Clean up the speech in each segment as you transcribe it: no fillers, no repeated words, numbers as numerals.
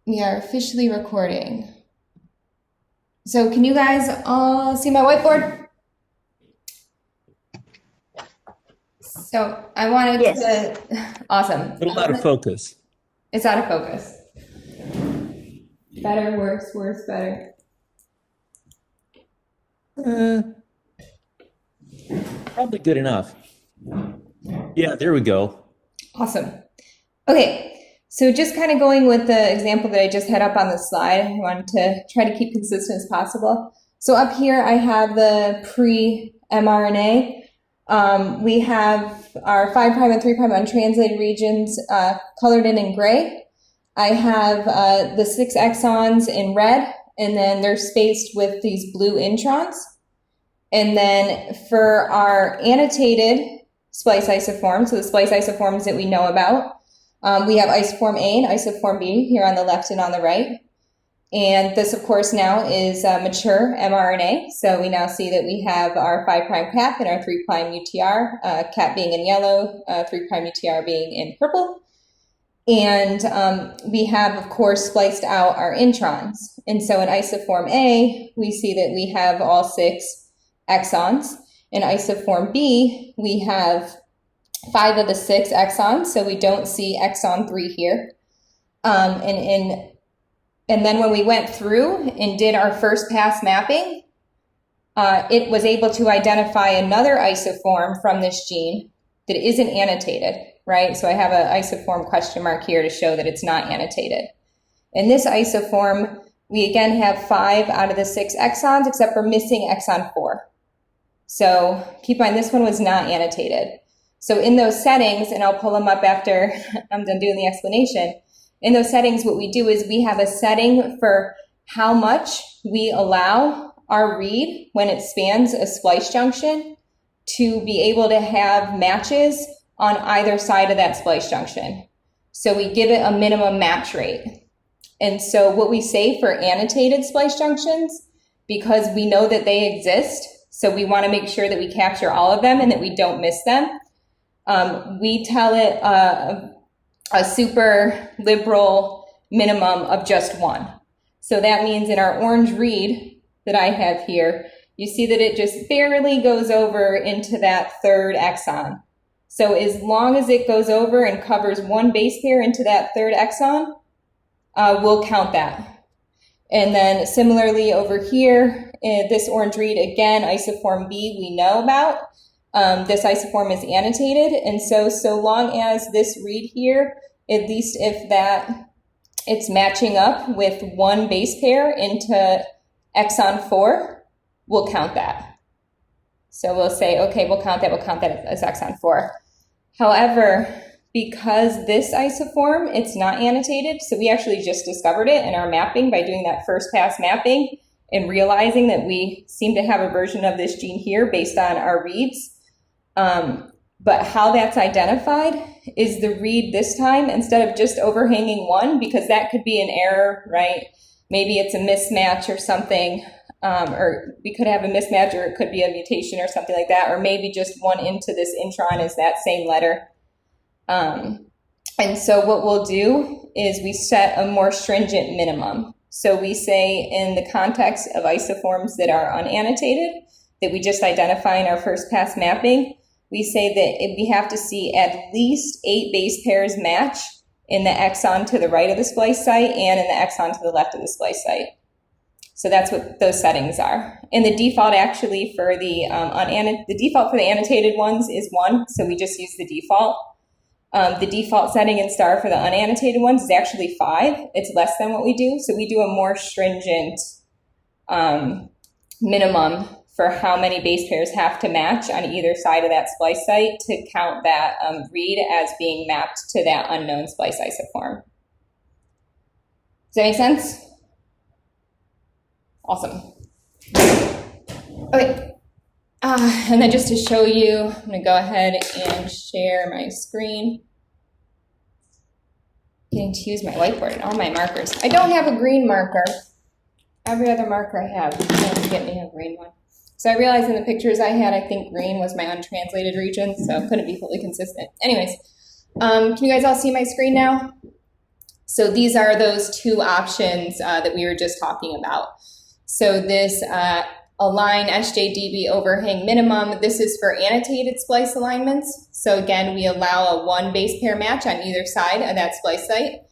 We are officially recording. So can you guys all see my whiteboard? So I wanted to, awesome. A little out of focus. It's out of focus. Better, worse, worse, better. Probably good enough. Yeah, there we go. Awesome. Okay, so just kind of going with the example that I just had up on the slide, I wanted to try to keep consistent as possible. So up here I have the pre-mRNA. We have our 5' and 3' untranslated regions colored in gray. I have the 6 exons in red, and then they're spaced with these blue introns. And then for our annotated splice isoforms, so the splice isoforms that we know about, we have isoform A and isoform B here on the left and on the right. And this, of course, now is mature mRNA. So we now see that we have our 5' cap and our 3' UTR, cap being in yellow, 3' UTR being in purple. And we have, of course, spliced out our introns. And so in isoform A, we see that we have all 6 exons. In isoform B, we have 5 of the 6 exons, so we don't see exon 3 here. And then when we went through and did our first pass mapping, it was able to identify another isoform from this gene that isn't annotated, right? So I have an isoform question mark here to show that it's not annotated. In this isoform, we again have 5 out of the 6 exons, except for missing exon 4. So keep in mind, this one was not annotated. So in those settings, and I'll pull them up after I'm done doing the explanation, in those settings, what we do is we have a setting for how much we allow our read when it spans a splice junction to be able to have matches on either side of that splice junction. So we give it a minimum match rate. And so what we say for annotated splice junctions, because we know that they exist, so we want to make sure that we capture all of them and that we don't miss them, we tell it a super liberal minimum of just 1. So that means in our orange read that I have here, you see that it just barely goes over into that 3rd exon. So as long as it goes over and covers 1 base pair into that 3rd exon, we'll count that. And then similarly over here, this orange read, again, isoform B we know about. This isoform is annotated, and so long as this read here, at least if that it's matching up with 1 base pair into exon 4, we'll count that. So we'll say, okay, we'll count that as exon 4. However, because this isoform, it's not annotated, so we actually just discovered it in our mapping by doing that first pass mapping and realizing that we seem to have a version of this gene here based on our reads. But how that's identified is the read this time, instead of just overhanging 1, because that could be an error, right? Maybe it's a mismatch or something, or we could have a mismatch, or it could be a mutation or something like that, or maybe just 1 into this intron is that same letter. And so what we'll do is we set a more stringent minimum. So we say in the context of isoforms that are unannotated, that we just identify in our first pass mapping, we say that we have to see at least 8 base pairs match in the exon to the right of the splice site and in the exon to the left of the splice site. So that's what those settings are. And the default actually for the default for the annotated ones is 1, so we just use the default. The default setting in star for the unannotated ones is actually 5. It's less than what we do, so we do a more stringent minimum for how many base pairs have to match on either side of that splice site to count that read as being mapped to that unknown splice isoform. Does that make sense? Awesome. Okay. And then just to show you, I'm going to go ahead and share my screen. Getting to use my whiteboard and all my markers. I don't have a green marker. Every other marker I have doesn't get me a green one. So I realized in the pictures I had, I think green was my untranslated region, so it couldn't be fully consistent. Anyways, can you guys all see my screen now? So these are those two options that we were just talking about. So this align SJDB overhang minimum, this is for annotated splice alignments. So again, we allow a one base pair match on either side of that splice site.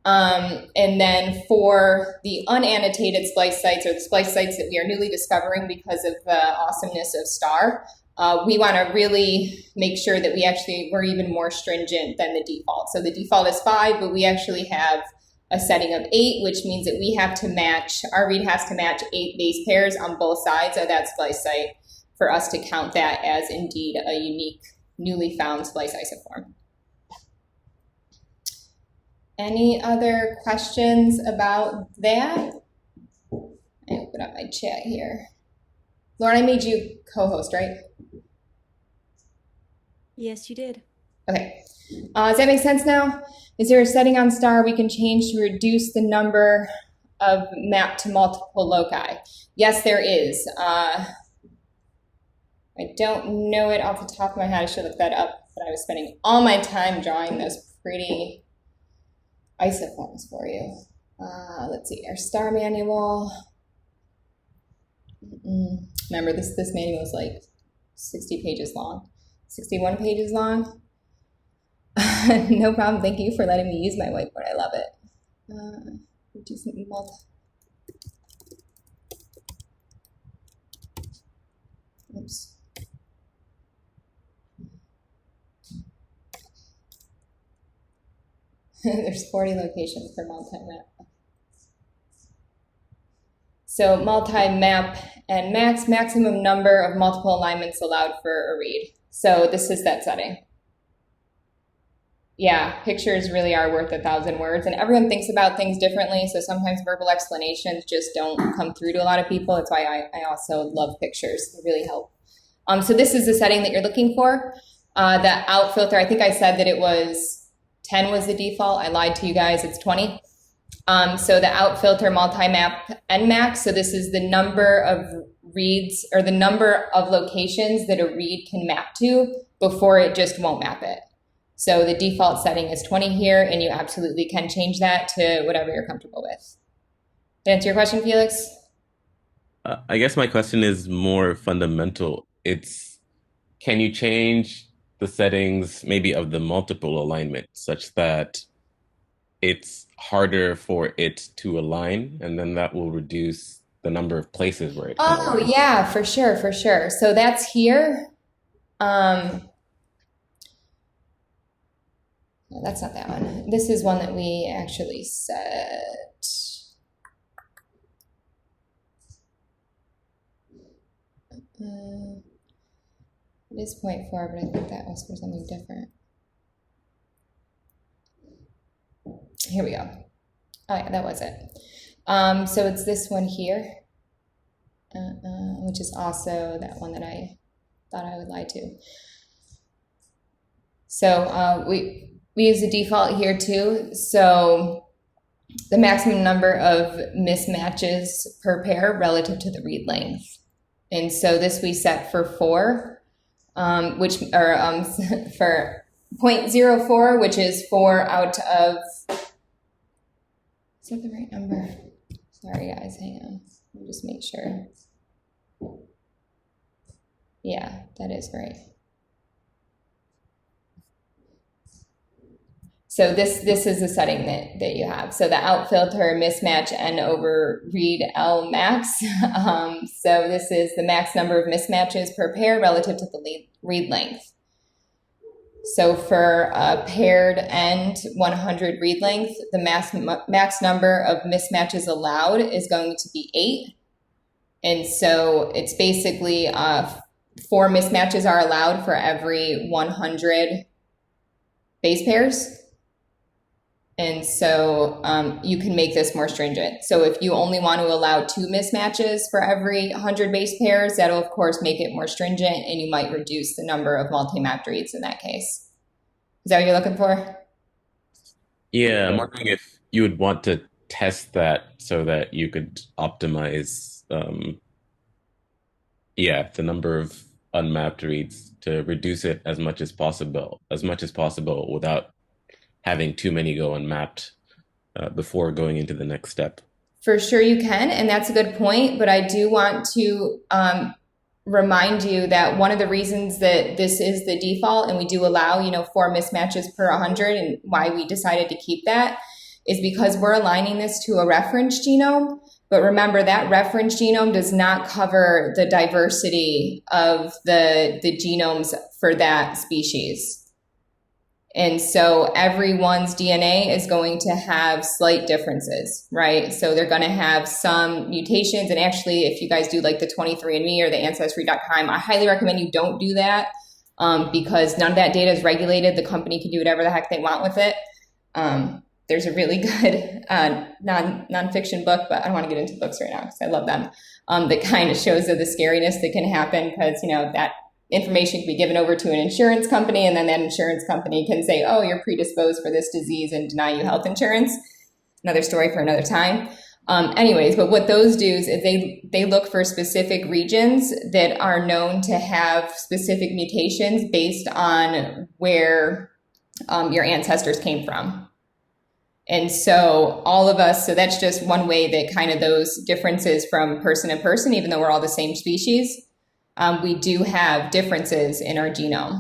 And then for the unannotated splice sites, or the splice sites that we are newly discovering because of the awesomeness of STAR, we want to really make sure that we're even more stringent than the default. So the default is 5, but we actually have a setting of 8, which means that we have to match, our read has to match 8 base pairs on both sides of that splice site for us to count that as indeed a unique, newly found splice isoform. Any other questions about that? I open up my chat here. Lauren, I made you co-host, right? Yes, you did. Okay. Does that make sense now? Is there a setting on STAR we can change to reduce the number of map to multiple loci? Yes, there is. I don't know it off the top of my head. I should look that up, but I was spending all my time drawing those pretty isoforms for you. Let's see, our STAR manual. Remember, this manual is like 60 pages long, 61 pages long. No problem. Thank you for letting me use my whiteboard. I love it. Reducing multi. Oops. There's 40 locations per multi-map. So multi-map and maximum number of multiple alignments allowed for a read. So this is that setting. Yeah, pictures really are worth 1,000 words, and everyone thinks about things differently, so sometimes verbal explanations just don't come through to a lot of people. That's why I also love pictures. They really help. So this is the setting that you're looking for. The out filter, I think I said that it was 10 was the default. I lied to you guys, it's 20. So the out filter multi-map and max, so this is the number of reads, or the number of locations that a read can map to before it just won't map it. So the default setting is 20 here, and you absolutely can change that to whatever you're comfortable with. Did I answer your question, Felix? I guess my question is more fundamental. Can you change the settings maybe of the multiple alignment such that it's harder for it to align, and then that will reduce the number of places where it can Oh, align? yeah, for sure, for sure. So that's here. No, that's not that one. This is one that we actually set. It is 0.4, but I think that was for something different. Here we go. Oh yeah, that was it. So it's this one here, which is also that one that I thought I would lie to. So we use the default here too. So the maximum number of mismatches per pair relative to the read length. And so this we set for 4, for 0.04, which is 4 out of, is that the right number? Sorry guys, hang on. Let me just make sure. Yeah, that is right. So this is the setting that you have. So the out filter mismatch n over read L max. So this is the max number of mismatches per pair relative to the read length. So for a paired end 100 read length, the max number of mismatches allowed is going to be 8. And so it's basically 4 mismatches are allowed for every 100 base pairs. And so you can make this more stringent. So if you only want to allow 2 mismatches for every 100 base pairs, that'll of course make it more stringent, and you might reduce the number of multi-mapped reads in that case. Is that what you're looking for? Yeah, I'm wondering if you would want to test that so that you could optimize, the number of unmapped reads to reduce it as much as possible without having too many go unmapped. before going into the next step? For sure you can, and that's a good point, but I do want to remind you that one of the reasons that this is the default and we do allow, 4 mismatches per 100, and why we decided to keep that is because we're aligning this to a reference genome. But remember, that reference genome does not cover the diversity of the genomes for that species. And so everyone's DNA is going to have slight differences, right? So they're going to have some mutations. And actually, if you guys do like the 23andMe or the Ancestry.com, I highly recommend you don't do that because none of that data is regulated. The company can do whatever the heck they want with it. There's a really good nonfiction book, but I don't want to get into books right now because I love them, that kind of shows the scariness that can happen because, that information can be given over to an insurance company, and then that insurance company can say, oh, you're predisposed for this disease and deny you health insurance. Another story for another time. Anyways, but what those do is they look for specific regions that are known to have specific mutations based on where your ancestors came from. And so all of us, so that's just one way that kind of those differences from person to person, even though we're all the same species, we do have differences in our genome.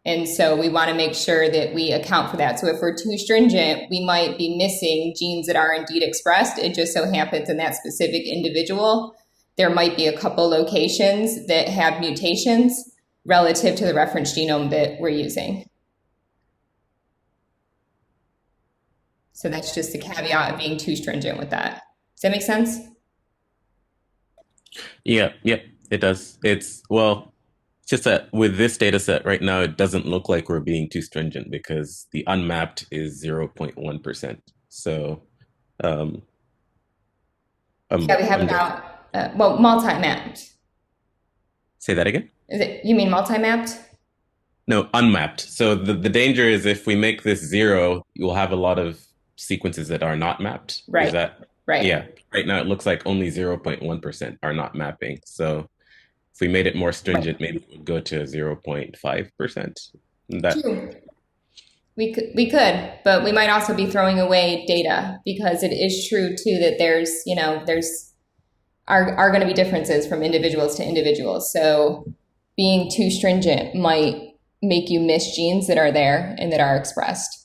And so we want to make sure that we account for that. So if we're too stringent, we might be missing genes that are indeed expressed. It just so happens in that specific individual, there might be a couple locations that have mutations relative to the reference genome that we're using. So that's just the caveat of being too stringent with that. Does that make sense? Yeah, it does. It's just that with this data set right now, it doesn't look like we're being too stringent because the unmapped is 0.1%. So, yeah, we have about, multi-mapped. Say that again? You mean multi-mapped? No, unmapped. So the danger is if we make this 0, you'll have a lot of sequences that are not mapped. Right. Is that right? Yeah. Right now, it looks like only 0.1% are not mapping. So if we made it more stringent, maybe it would go to 0.5%. True. We could, but we might also be throwing away data because it is true too that there's are going to be differences from individuals to individuals. So being too stringent might make you miss genes that are there and that are expressed.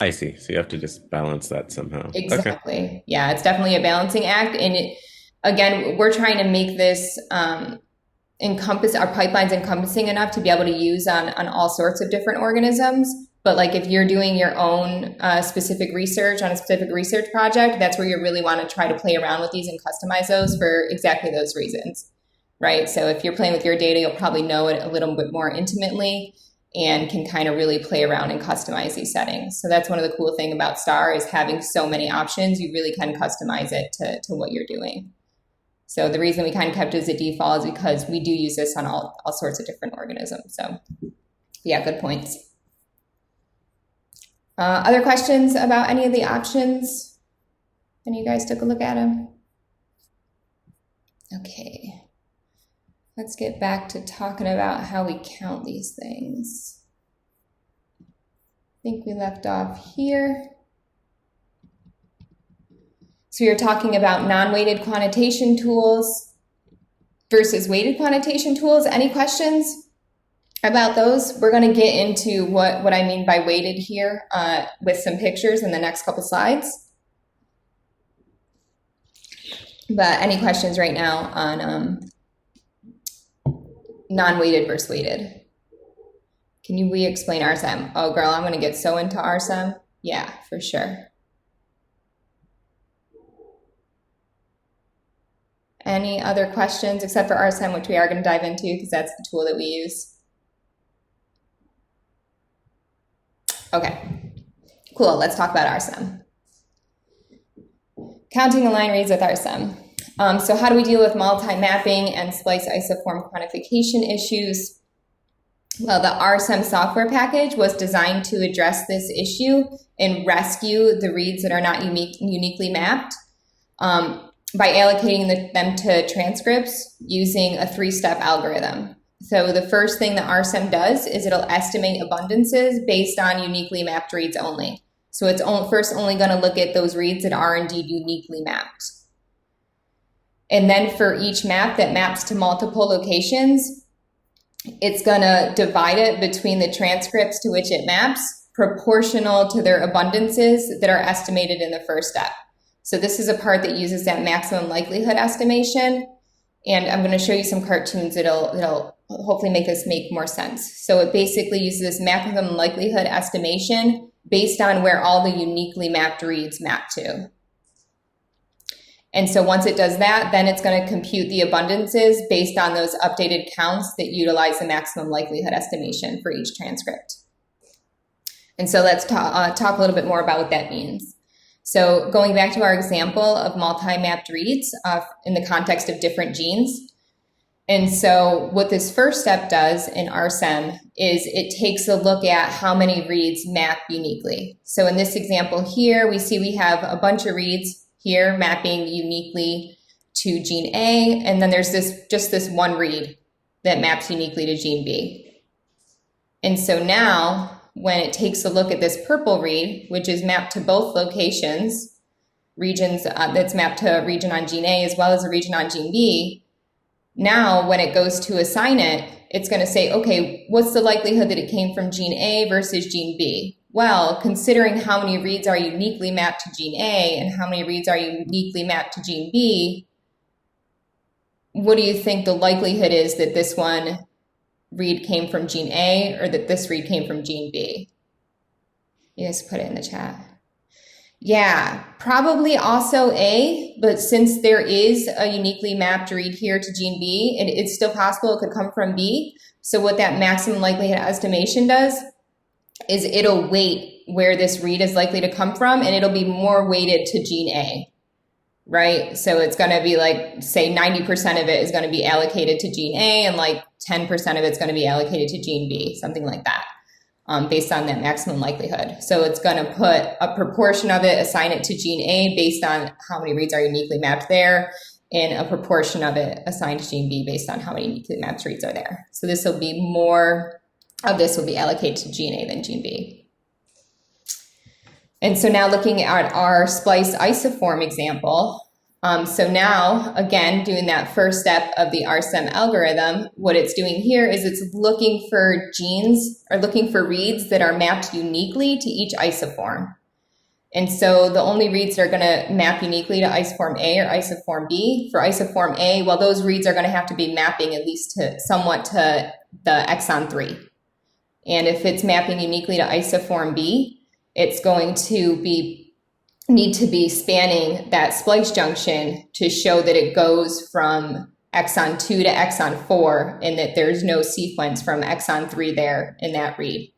I see. So you have to just balance that somehow. Exactly. Okay. Yeah, it's definitely a balancing act. And again, we're trying to make this encompass our pipelines encompassing enough to be able to use on all sorts of different organisms. But like if you're doing your own specific research on a specific research project, that's where you really want to try to play around with these and customize those for exactly those reasons, right? So if you're playing with your data, you'll probably know it a little bit more intimately and can kind of really play around and customize these settings. So that's one of the cool things about STAR is having so many options. You really can customize it to what you're doing. So the reason we kind of kept it as a default is because we do use this on all sorts of different organisms. So yeah, good points. Other questions about any of the options? Any of you guys took a look at them? Okay. Let's get back to talking about how we count these things. I think we left off here. So we were talking about non-weighted quantitation tools versus weighted quantitation tools. Any questions about those? We're going to get into what I mean by weighted here with some pictures in the next couple slides. But any questions right now on non-weighted versus weighted? Can you re-explain RSM? Oh, girl, I'm going to get so into RSM. Yeah, for sure. Any other questions except for RSM, which we are going to dive into because that's the tool that we use. Okay, cool. Let's talk about RSM. Counting align reads with RSM. So how do we deal with multi-mapping and splice isoform quantification issues? Well, the RSM software package was designed to address this issue and rescue the reads that are not uniquely mapped by allocating them to transcripts using a 3-step algorithm. So the first thing that RSM does is it'll estimate abundances based on uniquely mapped reads only. So it's first only going to look at those reads that are indeed uniquely mapped. And then for each map that maps to multiple locations, it's going to divide it between the transcripts to which it maps, proportional to their abundances that are estimated in the first step. So this is a part that uses that maximum likelihood estimation. And I'm going to show you some cartoons that'll hopefully make this make more sense. So it basically uses this maximum likelihood estimation based on where all the uniquely mapped reads map to. And so once it does that, then it's going to compute the abundances based on those updated counts that utilize the maximum likelihood estimation for each transcript. And so let's talk a little bit more about what that means. So going back to our example of multi-mapped reads in the context of different genes. And so what this first step does in Rsm is it takes a look at how many reads map uniquely. So in this example here, we see we have a bunch of reads here mapping uniquely to gene A, and then there's just this one read that maps uniquely to gene B. And so now, when it takes a look at this purple read, which is mapped to both locations, regions that's mapped to a region on gene A as well as a region on gene B, now when it goes to assign it, it's going to say, okay, what's the likelihood that it came from gene A versus gene B? Well, considering how many reads are uniquely mapped to gene A and how many reads are uniquely mapped to gene B, what do you think the likelihood is that this one read came from gene A or that this read came from gene B? You guys put it in the chat. Yeah, probably also A, but since there is a uniquely mapped read here to gene B, it's still possible it could come from B. So what that maximum likelihood estimation does is it'll weight where this read is likely to come from, and it'll be more weighted to gene A, right? So it's going to be like, say 90% of it is going to be allocated to gene A and like 10% of it's going to be allocated to gene B, something like that, based on that maximum likelihood. So it's going to put a proportion of it, assign it to gene A based on how many reads are uniquely mapped there, and a proportion of it assigned to gene B based on how many uniquely mapped reads are there. So this will be more of this will be allocated to gene A than gene B. And so now looking at our spliced isoform example, so now, again, doing that first step of the Rsm algorithm, what it's doing here is it's looking for genes, or looking for reads that are mapped uniquely to each isoform. And so the only reads that are going to map uniquely to isoform A or isoform B. For isoform A, well, those reads are going to have to be mapping at least somewhat to the exon 3. And if it's mapping uniquely to isoform B, it's going to need to be spanning that splice junction to show that it goes from exon 2 to exon 4 and that there's no sequence from exon 3 there in that read,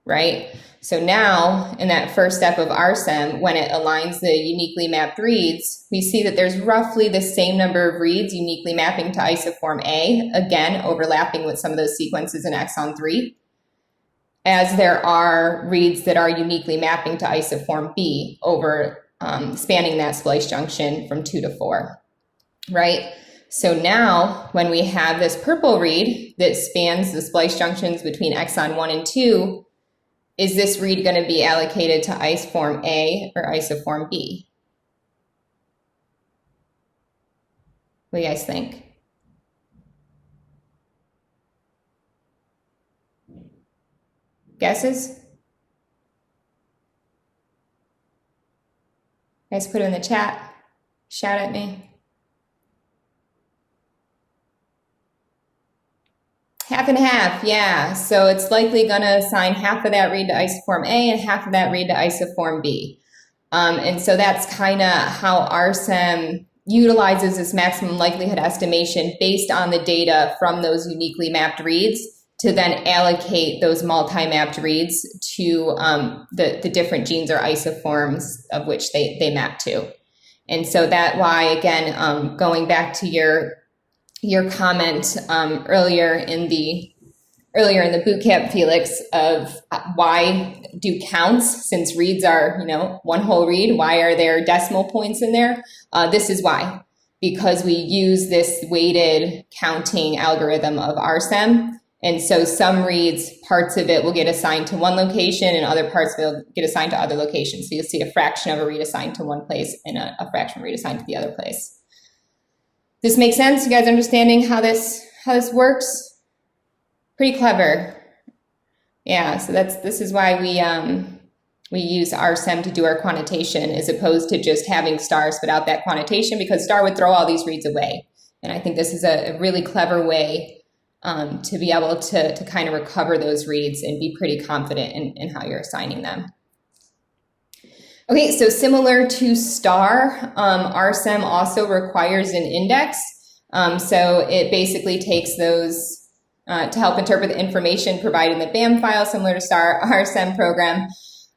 right? So now in that first step of Rsm, when it aligns the uniquely mapped reads, we see that there's roughly the same number of reads uniquely mapping to isoform A, again, overlapping with some of those sequences in exon 3. As there are reads that are uniquely mapping to isoform B over spanning that splice junction from 2 to 4, right? So now when we have this purple read that spans the splice junctions between exon 1 and 2, is this read going to be allocated to isoform A or isoform B? What do you guys think? Guesses? Guys, put it in the chat. Shout at me. Half and half, yeah. So it's likely going to assign half of that read to isoform A and half of that read to isoform B. And so that's kind of how Rsm utilizes this maximum likelihood estimation based on the data from those uniquely mapped reads to then allocate those multi-mapped reads to the different genes or isoforms of which they map to. And so that why, again, going back to your comment earlier in the bootcamp, Felix, of why do counts, since reads are, one whole read, why are there decimal points in there? This is why, because we use this weighted counting algorithm of Rsm. And so some reads, parts of it will get assigned to one location and other parts of it will get assigned to other locations. So you'll see a fraction of a read assigned to one place and a fraction of a read assigned to the other place. This makes sense? You guys understanding how this works? Pretty clever. Yeah, so this is why we use Rsm to do our quantitation as opposed to just having star spit out that quantitation, because star would throw all these reads away. And I think this is a really clever way to be able to kind of recover those reads and be pretty confident in how you're assigning them. Okay, so similar to star, Rsm also requires an index. So it basically takes those to help interpret the information provided in the BAM file, similar to star. Rsm program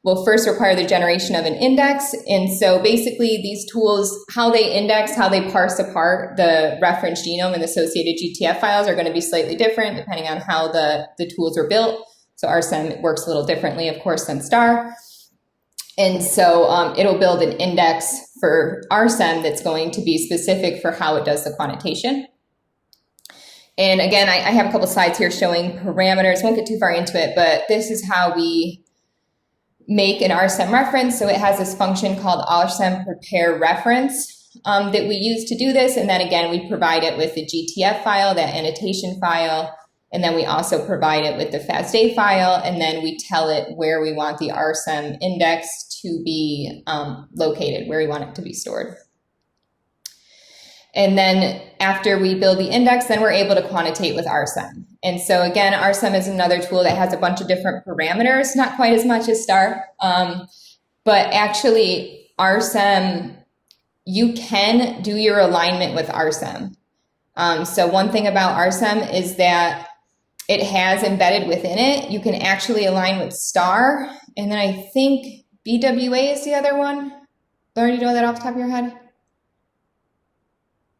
will first require the generation of an index. And so basically these tools, how they index, how they parse apart the reference genome and associated GTF files are going to be slightly different depending on how the tools are built. So Rsm works a little differently, of course, than star. And so it'll build an index for Rsm that's going to be specific for how it does the quantitation. And again, I have a couple slides here showing parameters. Won't get too far into it, but this is how we make an Rsm reference. So it has this function called Rsm prepare reference that we use to do this. And then again, we provide it with the GTF file, that annotation file. And then we also provide it with the FASTA file. And then we tell it where we want the Rsm index to be located, where we want it to be stored. And then after we build the index, then we're able to quantitate with Rsm. And so again, Rsm is another tool that has a bunch of different parameters, not quite as much as star, but actually Rsm, you can do your alignment with Rsm. So one thing about Rsm is that it has embedded within it, you can actually align with star, and then I think BWA is the other one. Lauren, you know that off the top of your head?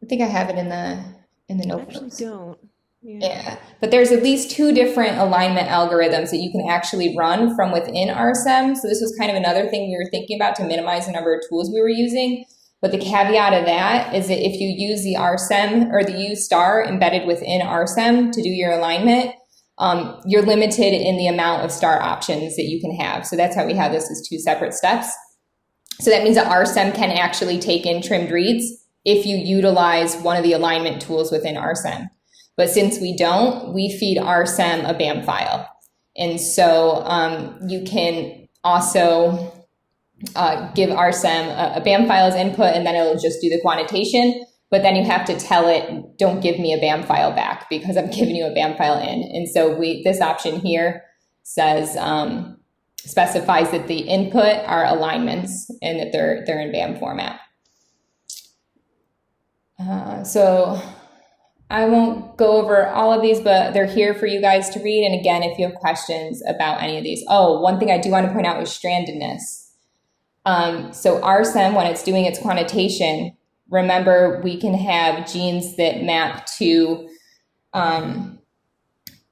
I think I have it in the notebooks. I actually don't. Yeah, but there's at least 2 different alignment algorithms that you can actually run from within Rsm. So this was kind of another thing we were thinking about to minimize the number of tools we were using. But the caveat of that is that if you use the Rsm or the U star embedded within Rsm to do your alignment, you're limited in the amount of star options that you can have. So that's how we have this as 2 separate steps. So that means that Rsm can actually take in trimmed reads if you utilize one of the alignment tools within Rsm. But since we don't, we feed Rsm a BAM file. And so you can also give Rsm a BAM file as input, and then it'll just do the quantitation. But then you have to tell it, don't give me a BAM file back because I'm giving you a BAM file in. And so this option here says, specifies that the input are alignments and that they're in BAM format. So I won't go over all of these, but they're here for you guys to read. And again, if you have questions about any of these. Oh, one thing I do want to point out is strandedness. So Rsm, when it's doing its quantitation, remember we can have genes that map to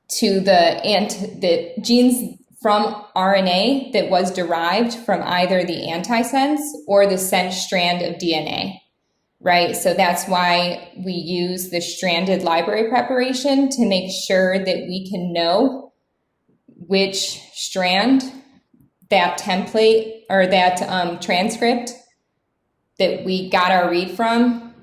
the genes from RNA that was derived from either the antisense or the sense strand of DNA. Right, so that's why we use the stranded library preparation to make sure that we can know which strand, that template or that transcript that we got our read from,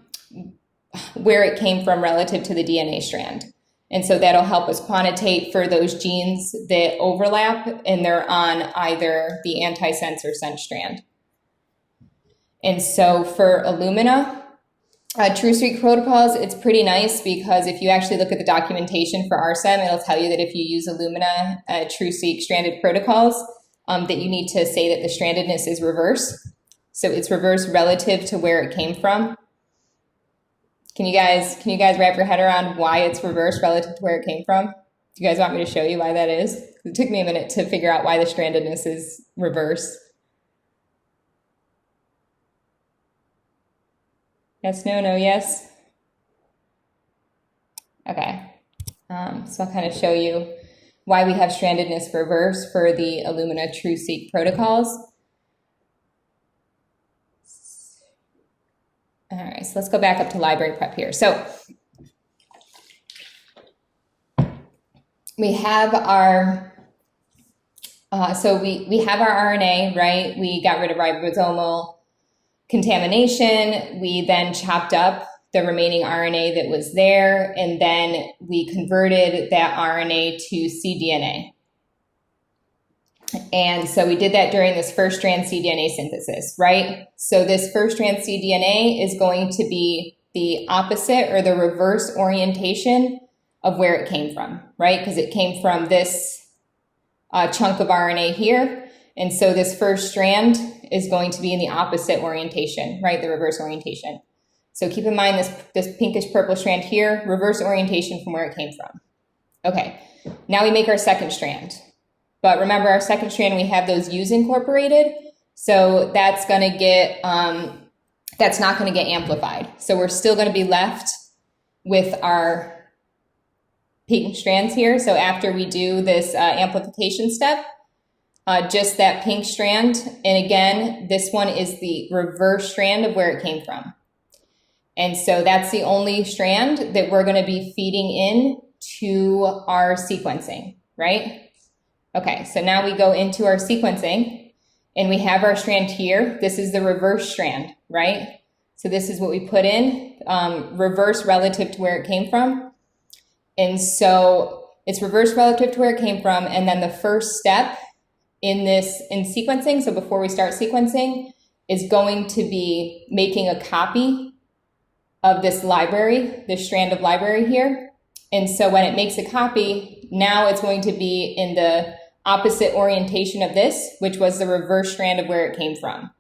where it came from relative to the DNA strand. And so that'll help us quantitate for those genes that overlap and they're on either the antisense or sense strand. And so for Illumina, TrueSeq protocols, it's pretty nice because if you actually look at the documentation for Rsm, it'll tell you that if you use Illumina TrueSeq stranded protocols, that you need to say that the strandedness is reverse. So it's reverse relative to where it came from. Can you guys wrap your head around why it's reverse relative to where it came from? Do you guys want me to show you why that is? It took me a minute to figure out why the strandedness is reverse. Yes, no, no, yes. Okay, so I'll kind of show you why we have strandedness reverse for the Illumina TrueSeq protocols. All right, so let's go back up to library prep here. So we have our, so we have our RNA, right? We got rid of ribosomal contamination. We then chopped up the remaining RNA that was there, and then we converted that RNA to cDNA. And so we did that during this first strand cDNA synthesis, right? So this first strand cDNA is going to be the opposite or the reverse orientation of where it came from, right? Because it came from this chunk of RNA here. And so this first strand is going to be in the opposite orientation, right? The reverse orientation. So keep in mind this pinkish purple strand here, reverse orientation from where it came from. Okay, now we make our second strand. But remember, our second strand, we have those U's incorporated. So that's going to get, that's not going to get amplified. So we're still going to be left with our pink strands here. So after we do this amplification step, just that pink strand. And again, this one is the reverse strand of where it came from. And so that's the only strand that we're going to be feeding in to our sequencing, right? Okay, so now we go into our sequencing and we have our strand here. This is the reverse strand, right? So this is what we put in, reverse relative to where it came from. And so it's reverse relative to where it came from. And then the first step in sequencing, so before we start sequencing, is going to be making a copy of this library, this strand of library here. And so when it makes a copy, now it's going to be in the opposite orientation of this, which was the reverse strand of where it came from.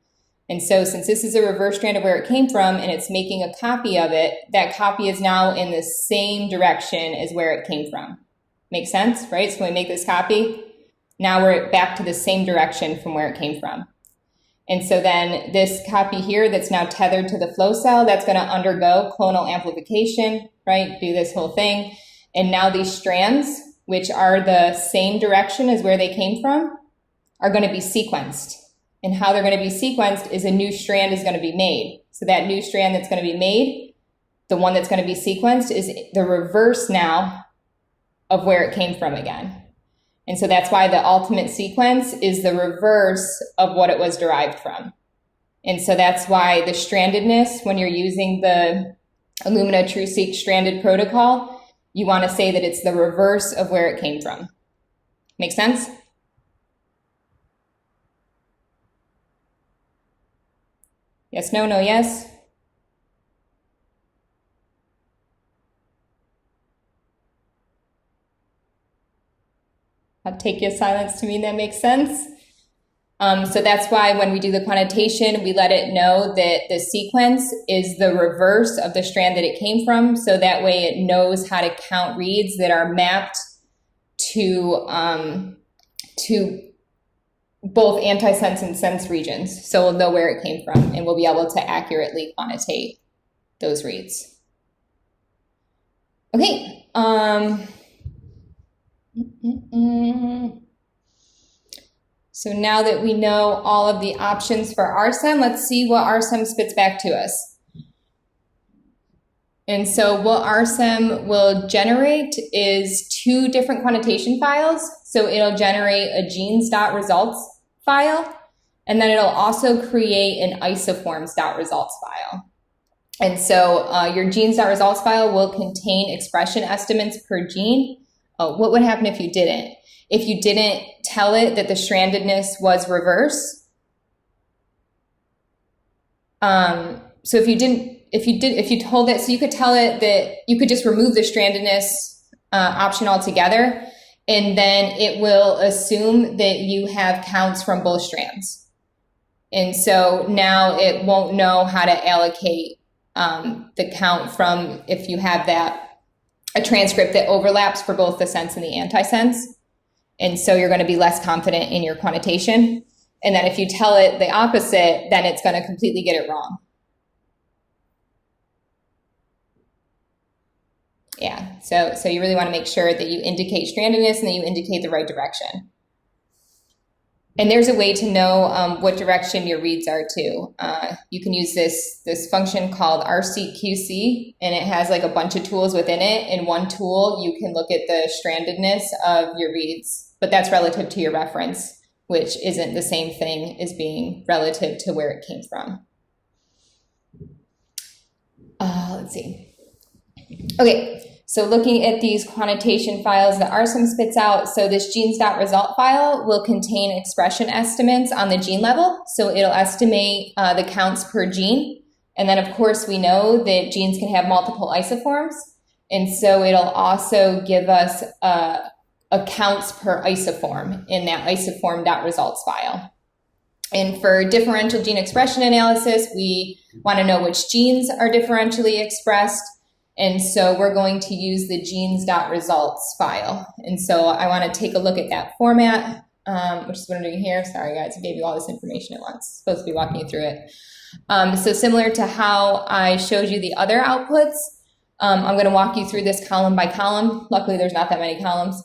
And so since this is a reverse strand of where it came from and it's making a copy of it, that copy is now in the same direction as where it came from. Makes sense, right? So when we make this copy, now we're back to the same direction from where it came from. And so then this copy here that's now tethered to the flow cell, that's going to undergo clonal amplification, right? Do this whole thing. And now these strands, which are the same direction as where they came from, are going to be sequenced. And how they're going to be sequenced is a new strand is going to be made. So that new strand that's going to be made, the one that's going to be sequenced, is the reverse now of where it came from again. And so that's why the ultimate sequence is the reverse of what it was derived from. And so that's why the strandedness, when you're using the Illumina TrueSeq stranded protocol, you want to say that it's the reverse of where it came from. Make sense? Yes, no, no, yes? I'll take your silence to mean that makes sense. So that's why when we do the quantitation, we let it know that the sequence is the reverse of the strand that it came from. So that way it knows how to count reads that are mapped to both antisense and sense regions. So we'll know where it came from and we'll be able to accurately quantitate those reads. Okay. So now that we know all of the options for Rsm, let's see what Rsm spits back to us. And so what Rsm will generate is two different quantitation files. So it'll generate a genes.results file, and then it'll also create an isoforms.results file. And so your genes.results file will contain expression estimates per gene. Oh, what would happen if you didn't? If you didn't tell it that the strandedness was reverse. So if you told it, so you could tell it that you could just remove the strandedness option altogether, and then it will assume that you have counts from both strands. And so now it won't know how to allocate the count from, if you have a transcript that overlaps for both the sense and the antisense. And so you're going to be less confident in your quantitation. And then if you tell it the opposite, then it's going to completely get it wrong. Yeah, so you really want to make sure that you indicate strandedness and that you indicate the right direction. And there's a way to know what direction your reads are too. You can use this function called RCQC, and it has like a bunch of tools within it. In one tool, you can look at the strandedness of your reads, but that's relative to your reference, which isn't the same thing as being relative to where it came from. Let's see. Okay, so looking at these quantitation files that Rsm spits out, so this genes.result file will contain expression estimates on the gene level. So it'll estimate the counts per gene. And then of course we know that genes can have multiple isoforms. And so it'll also give us counts per isoform in that isoform.results file. And for differential gene expression analysis, we want to know which genes are differentially expressed. And so we're going to use the genes.results file. And so I want to take a look at that format, which is what I'm doing here. Sorry, guys, I gave you all this information at once. Supposed to be walking you through it. So similar to how I showed you the other outputs, I'm going to walk you through this column by column. Luckily, there's not that many columns.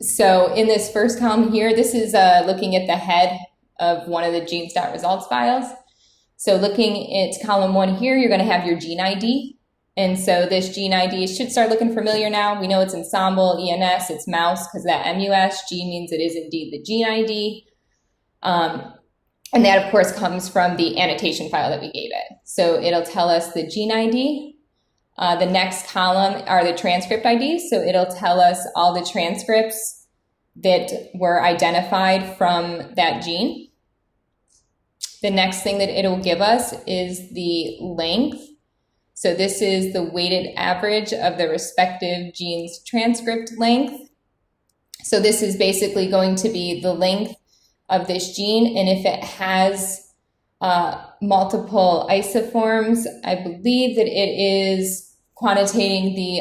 So in this first column here, this is looking at the head of one of the genes.results files. So looking at column 1 here, you're going to have your gene ID. And so this gene ID should start looking familiar now. We know it's ensemble, ENS, it's mouse because that MUS. G means it is indeed the gene ID. And that, of course, comes from the annotation file that we gave it. So it'll tell us the gene ID. The next column are the transcript IDs. So it'll tell us all the transcripts that were identified from that gene. The next thing that it'll give us is the length. So this is the weighted average of the respective gene's transcript length. So this is basically going to be the length of this gene. And if it has multiple isoforms, I believe that it is quantitating the,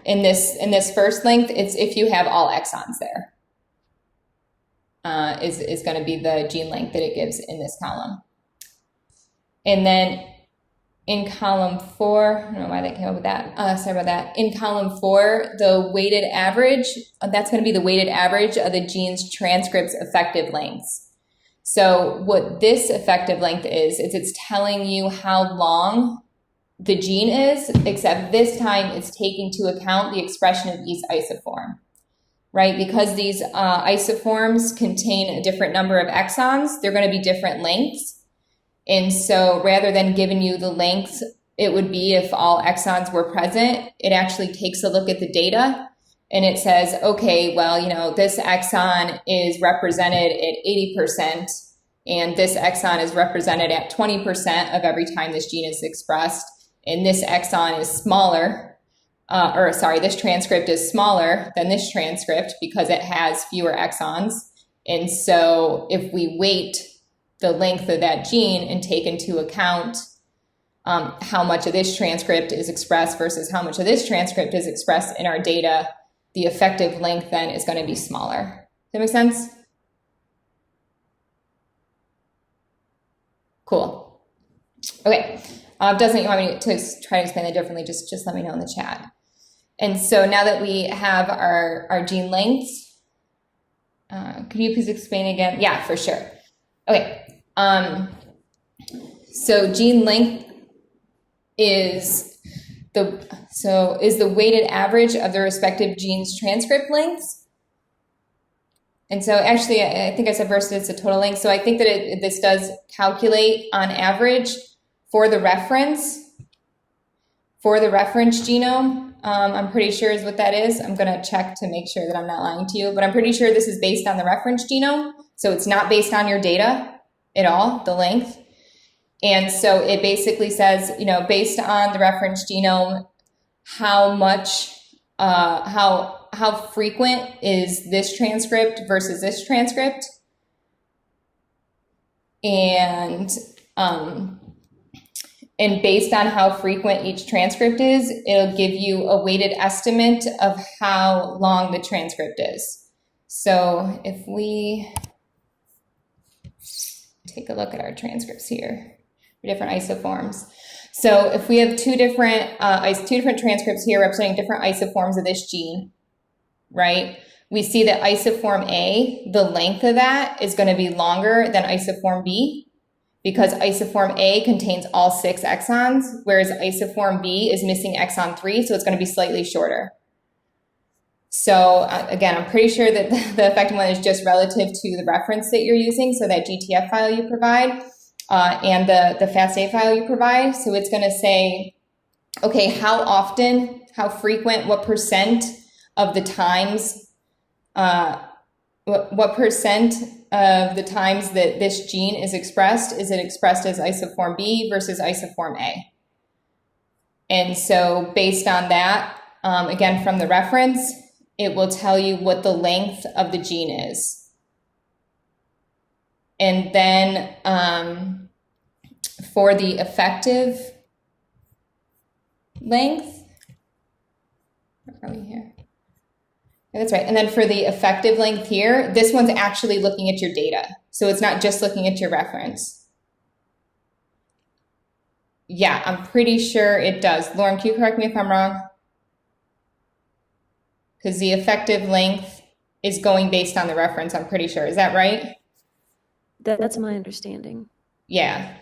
in this first length, it's if you have all exons there. Is going to be the gene length that it gives in this column. And then in column 4, I don't know why that came up with that. Sorry about that. In column 4, the weighted average, that's going to be the weighted average of the gene's transcripts effective lengths. So what this effective length is it's telling you how long the gene is, except this time it's taking into account the expression of each isoform. Right, because these isoforms contain a different number of exons, they're going to be different lengths. And so rather than giving you the length it would be if all exons were present, it actually takes a look at the data and it says, okay, well, you know, this exon is represented at 80% and this exon is represented at 20% of every time this gene is expressed. And this exon is smaller. This transcript is smaller than this transcript because it has fewer exons. And so if we weight the length of that gene and take into account how much of this transcript is expressed versus how much of this transcript is expressed in our data, the effective length then is going to be smaller. Does that make sense? Cool. Okay. Doesn't you want me to try to explain that differently? Just let me know in the chat. And so now that we have our gene lengths, could you please explain again? Yeah, for sure. Okay. So gene length is the weighted average of the respective gene's transcript lengths. And so actually, I think I said versus it's a total length. So I think that this does calculate on average for the reference genome. I'm pretty sure is what that is. I'm going to check to make sure that I'm not lying to you, but I'm pretty sure this is based on the reference genome. So it's not based on your data at all, the length. And so it basically says, you know, based on the reference genome, how much, how frequent is this transcript versus this transcript. And based on how frequent each transcript is, it'll give you a weighted estimate of how long the transcript is. So if we take a look at our transcripts here, different isoforms. So if we have two different transcripts here representing different isoforms of this gene, right? we see that isoform A, the length of that is going to be longer than isoform B, because isoform A contains all 6 exons, whereas isoform B is missing exon 3, so it's going to be slightly shorter. So again, I'm pretty sure that the effective one is just relative to the reference that you're using, so that GTF file you provide, and the FASTA file you provide. So it's going to say, okay, how often, how frequent, what percent of the times, what percent of the times that this gene is it expressed as isoform B versus isoform A? And so based on that, again, from the reference, it will tell you what the length of the gene is. And then for the effective length, where are we here? Yeah, that's right. And then for the effective length here, this one's actually looking at your data. So it's not just looking at your reference. Yeah, I'm pretty sure it does. Lauren, can you correct me if I'm wrong? Because the effective length is going based on the reference, I'm pretty sure. Is that right? That's my understanding. Yeah.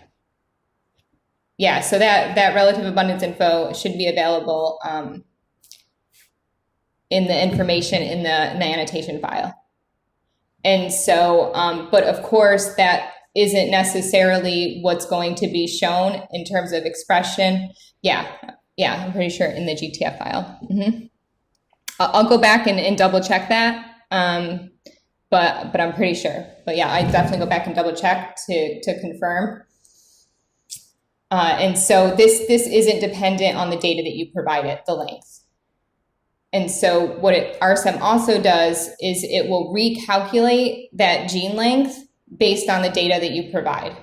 Yeah, so that relative abundance info should be available in the information in the annotation file. And so, but of course, that isn't necessarily what's going to be shown in terms of expression. Yeah, I'm pretty sure in the GTF file. Mm-hmm. I'll go back and double check that, but I'm pretty sure. But yeah, I definitely go back and double check to confirm. And so this isn't dependent on the data that you provided, the length. And so what Rsm also does is it will recalculate that gene length based on the data that you provide.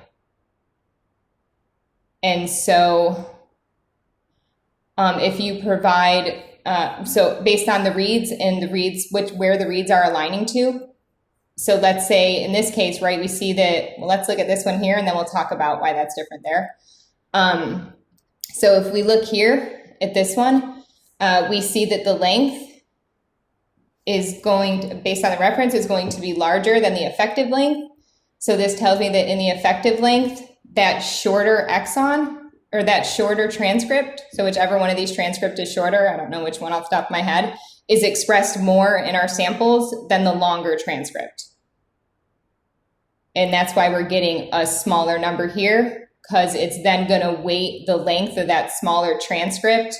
And so if you provide, so based on the reads and the reads, where the reads are aligning to. So let's say in this case, right, we see that, well, let's look at this one here and then we'll talk about why that's different there. So if we look here at this one, we see that the length is going to, based on the reference, is going to be larger than the effective length. So this tells me that in the effective length, that shorter exon or that shorter transcript, so whichever one of these transcripts is shorter, I don't know which one off the top of my head, is expressed more in our samples than the longer transcript. And that's why we're getting a smaller number here, because it's then going to weight the length of that smaller transcript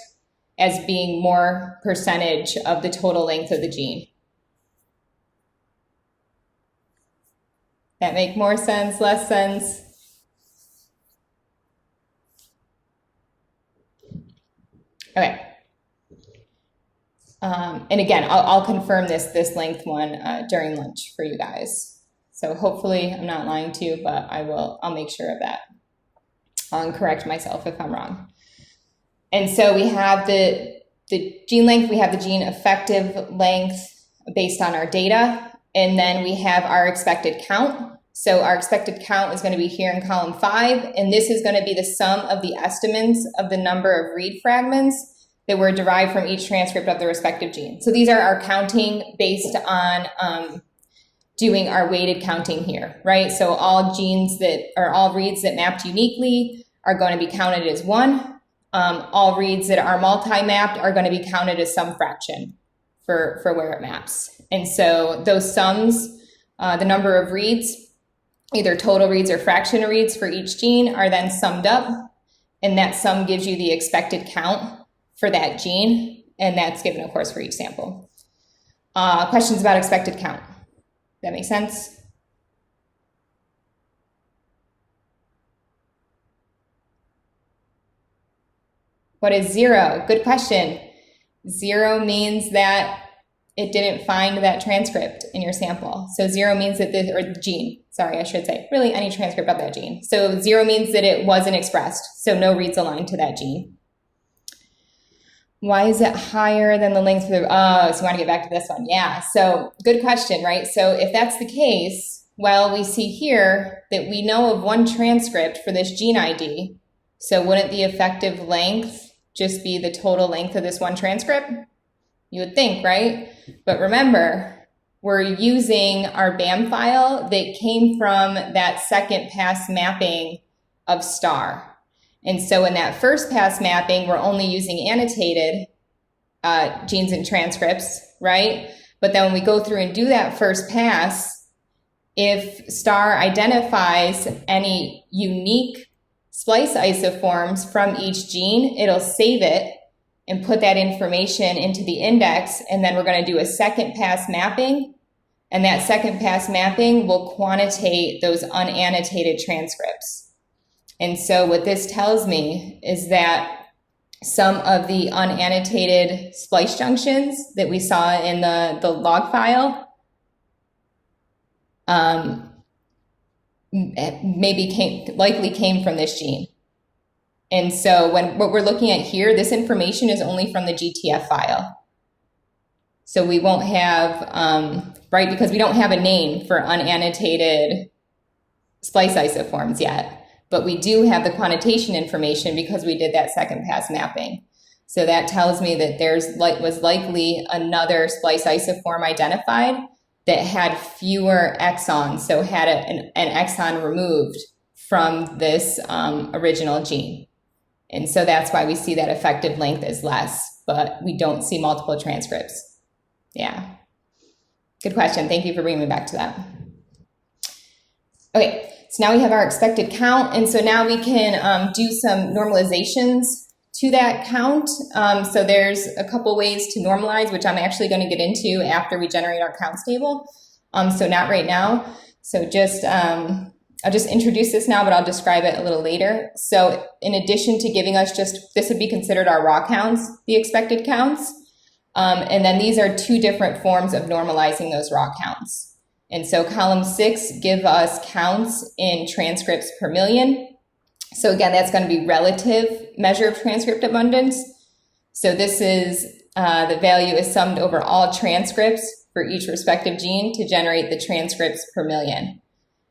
as being more percentage of the total length of the gene. That make more sense, less sense? Okay. And again, I'll confirm this length one during lunch for you guys. So hopefully I'm not lying to you, but I'll make sure of that. I'll correct myself if I'm wrong. And so we have the gene length, we have the gene effective length based on our data, and then we have our expected count. So our expected count is going to be here in column 5, and this is going to be the sum of the estimates of the number of read fragments that were derived from each transcript of the respective gene. So these are our counting based on doing our weighted counting here, right? So all genes all reads that mapped uniquely are going to be counted as 1. All reads that are multi-mapped are going to be counted as some fraction for where it maps. And so those sums, the number of reads, either total reads or fraction of reads for each gene, are then summed up, and that sum gives you the expected count for that gene, and that's given, of course, for each sample. Questions about expected count? That make sense? What is 0? Good question. 0 means that it didn't find that transcript in your sample. So 0 means that or the gene, sorry, I should say, really any transcript of that gene. So 0 means that it wasn't expressed, so no reads aligned to that gene. Why is it higher than the length of the, so we want to get back to this one. Yeah, so good question, right? So if that's the case, well, we see here that we know of one transcript for this gene ID. So wouldn't the effective length just be the total length of this one transcript? You would think, right? But remember, we're using our BAM file that came from that second pass mapping of STAR. And so in that first pass mapping, we're only using annotated genes and transcripts, right? But then when we go through and do that first pass, if STAR identifies any unique splice isoforms from each gene, it'll save it and put that information into the index, and then we're going to do a second pass mapping, and that second pass mapping will quantitate those unannotated transcripts. And so what this tells me is that some of the unannotated splice junctions that we saw in the log file likely came from this gene. And so what we're looking at here, this information is only from the GTF file. So we won't have, right, because we don't have a name for unannotated splice isoforms yet. But we do have the quantitation information because we did that second pass mapping. So that tells me that was likely another splice isoform identified that had fewer exons, so had an exon removed from this original gene. And so that's why we see that effective length is less, but we don't see multiple transcripts. Yeah. Good question. Thank you for bringing me back to that. Okay, so now we have our expected count, and so now we can do some normalizations to that count. So there's a couple ways to normalize, which I'm actually going to get into after we generate our counts table. So not right now. So just I'll just introduce this now, but I'll describe it a little later. So in addition to giving us this would be considered our raw counts, the expected counts. And then these are two different forms of normalizing those raw counts. And so column 6 give us counts in transcripts per million. So again, that's going to be relative measure of transcript abundance. So this is the value is summed over all transcripts for each respective gene to generate the transcripts per million.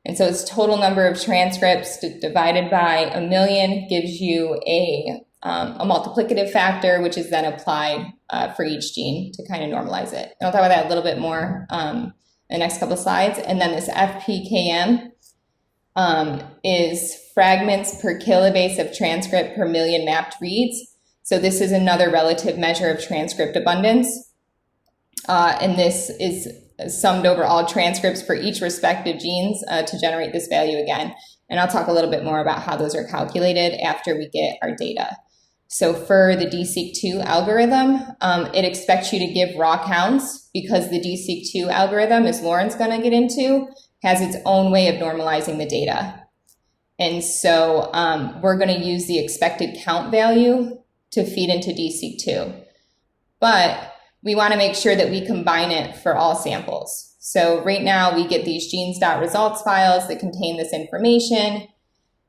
And so it's total number of transcripts divided by 1,000,000 gives you a multiplicative factor, which is then applied for each gene to kind of normalize it. And I'll talk about that a little bit more in the next couple of slides. And then this FPKM is fragments per kilobase of transcript per million mapped reads. So this is another relative measure of transcript abundance. And this is summed over all transcripts for each respective genes to generate this value again. And I'll talk a little bit more about how those are calculated after we get our data. So for the DSeq2 algorithm, it expects you to give raw counts because the DSeq2 algorithm, as Lauren's going to get into, has its own way of normalizing the data. And so we're going to use the expected count value to feed into DSeq2. But we want to make sure that we combine it for all samples. So right now we get these genes.results files that contain this information,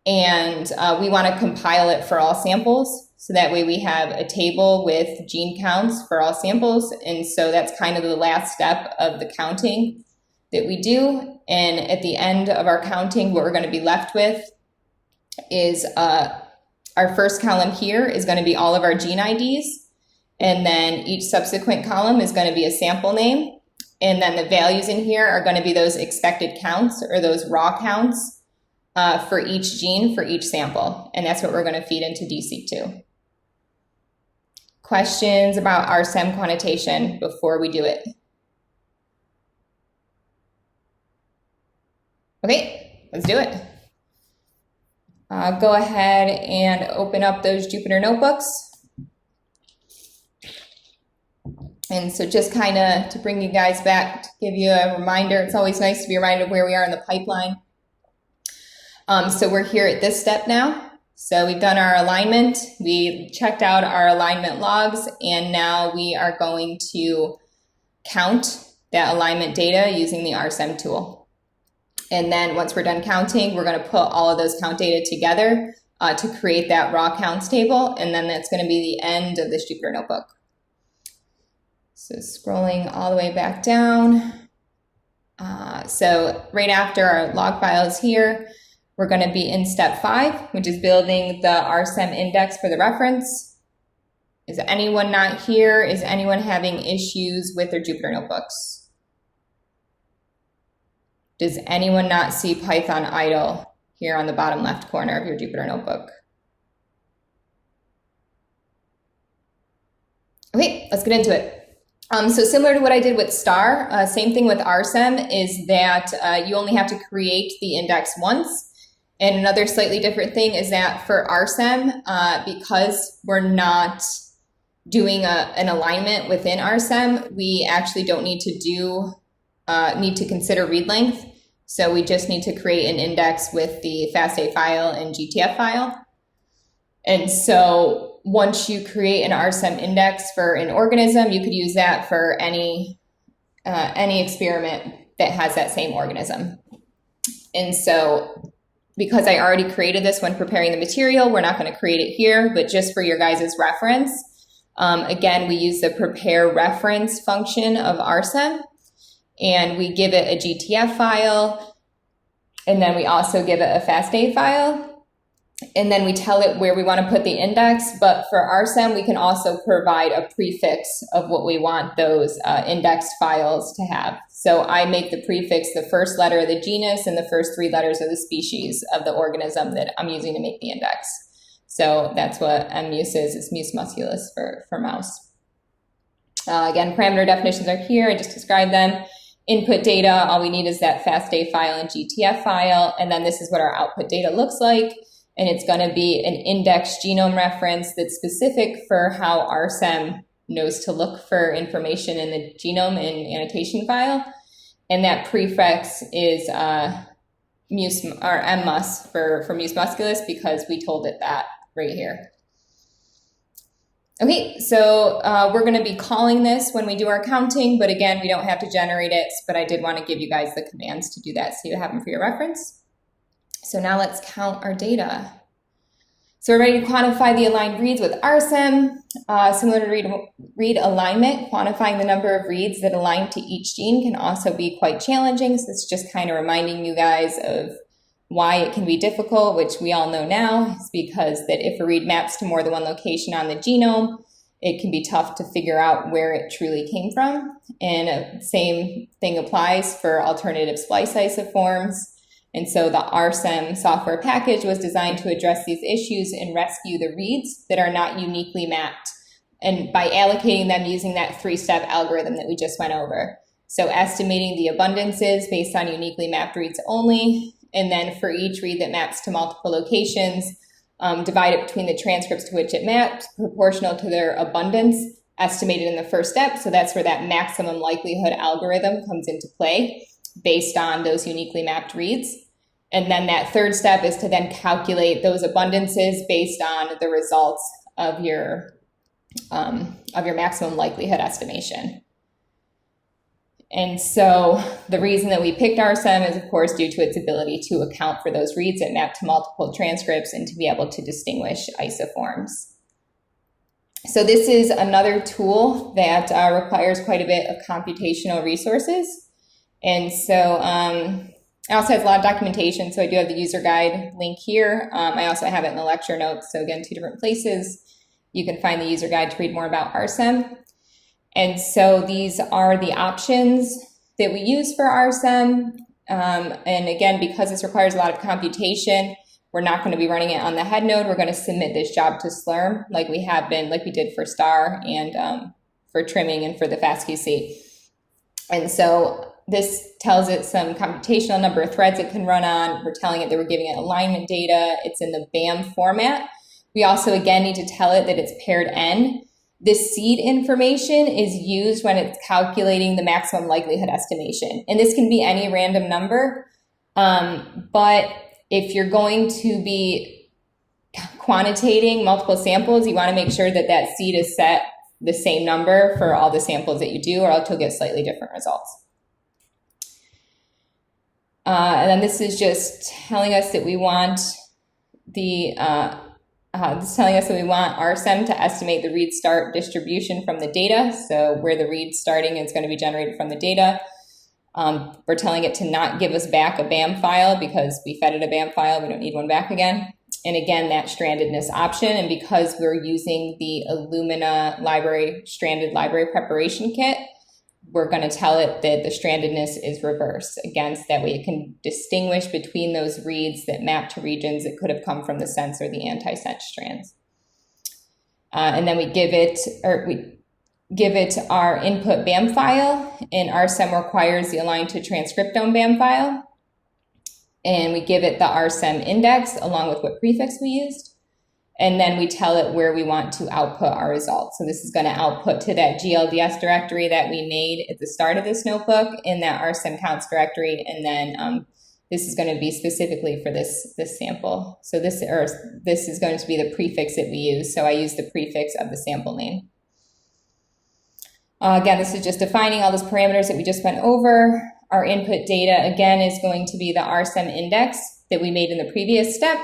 and we want to compile it for all samples. So that way we have a table with gene counts for all samples. And so that's kind of the last step of the counting that we do. And at the end of our counting, what we're going to be left with is our first column here is going to be all of our gene IDs. And then each subsequent column is going to be a sample name. And then the values in here are going to be those expected counts or those raw counts for each gene for each sample. And that's what we're going to feed into DSeq2. Questions about Rsm quantitation before we do it? Okay, let's do it. Go ahead and open up those Jupyter notebooks. And so just kind of to bring you guys back, to give you a reminder, it's always nice to be reminded of where we are in the pipeline. So we're here at this step now. So we've done our alignment, we checked out our alignment logs, and now we are going to count that alignment data using the Rsm tool. And then once we're done counting, we're going to put all of those count data together to create that raw counts table, and then that's going to be the end of this Jupyter notebook. So scrolling all the way back down. So right after our log file is here, we're going to be in step 5, which is building the Rsm index for the reference. Is anyone not here? Is anyone having issues with their Jupyter notebooks? Does anyone not see Python idle here on the bottom left corner of your Jupyter Notebook? Okay, let's get into it. So similar to what I did with star, same thing with Rsm is that you only have to create the index once. And another slightly different thing is that for Rsm, because we're not doing an alignment within Rsm, we actually don't need to consider read length. So we just need to create an index with the FASTA file and GTF file. And so once you create an Rsm index for an organism, you could use that for any experiment that has that same organism. And so because I already created this when preparing the material, we're not going to create it here, but just for your guys' reference, again, we use the prepare reference function of Rsm, and we give it a GTF file, and then we also give it a FASTA file. And then we tell it where we want to put the index, but for Rsm, we can also provide a prefix of what we want those indexed files to have. So I make the prefix the first letter of the genus and the first 3 letters of the species of the organism that I'm using to make the index. So that's what MUs is mus musculus for mouse. Again, parameter definitions are here. I just described them. Input data, all we need is that FASTA file and GTF file, and then this is what our output data looks like. And it's going to be an index genome reference that's specific for how Rsm knows to look for information in the genome and annotation file. And that prefix is mus or mmus for mus musculus because we told it that right here. Okay, so we're going to be calling this when we do our counting, but again, we don't have to generate it, but I did want to give you guys the commands to do that so you have them for your reference. So now let's count our data. So we're ready to quantify the aligned reads with Rsm. Similar to read alignment, quantifying the number of reads that align to each gene can also be quite challenging. So it's just kind of reminding you guys of why it can be difficult, which we all know now, is because that if a read maps to more than one location on the genome, it can be tough to figure out where it truly came from. And same thing applies for alternative splice isoforms. And so the Rsm software package was designed to address these issues and rescue the reads that are not uniquely mapped, and by allocating them using that 3-step algorithm that we just went over. So estimating the abundances based on uniquely mapped reads only, and then for each read that maps to multiple locations, divide it between the transcripts to which it maps, proportional to their abundance, estimated in the first step. So that's where that maximum likelihood algorithm comes into play, based on those uniquely mapped reads. And then that 3rd step is to then calculate those abundances based on the results of your maximum likelihood estimation. And so the reason that we picked Rsm is, of course, due to its ability to account for those reads that map to multiple transcripts and to be able to distinguish isoforms. So this is another tool that requires quite a bit of computational resources. And so it also has a lot of documentation. So I do have the user guide link here. I also have it in the lecture notes. So again, 2 different places. You can find the user guide to read more about Rsm. And so these are the options that we use for Rsm. And again, because this requires a lot of computation, we're not going to be running it on the head node. We're going to submit this job to Slurm like we did for star and for trimming and for the FastQC. And so this tells it some computational number of threads it can run on. We're telling it that we're giving it alignment data. It's in the BAM format. We also, again, need to tell it that it's paired N. This seed information is used when it's calculating the maximum likelihood estimation. And this can be any random number. But if you're going to be quantitating multiple samples, you want to make sure that that seed is set the same number for all the samples that you do, or else you'll get slightly different results. And then this is just telling us that we want Rsm to estimate the read start distribution from the data. So where the read starting is going to be generated from the data. We're telling it to not give us back a BAM file because we fed it a BAM file. We don't need one back again. And again, that strandedness option. And because we're using the Illumina library, stranded library preparation kit, we're going to tell it that the strandedness is reversed. Again, so that way it can distinguish between those reads that map to regions that could have come from the sense or the anti-sense strands. And then we give it our input BAM file, and Rsm requires the align to transcriptome BAM file. And we give it the Rsm index along with what prefix we used. And then we tell it where we want to output our results. So this is going to output to that GLDS directory that we made at the start of this notebook in that Rsm counts directory. And then this is going to be specifically for this sample. So this is going to be the prefix that we use. So I use the prefix of the sample name. Again, this is just defining all those parameters that we just went over. Our input data, again, is going to be the Rsm index that we made in the previous step,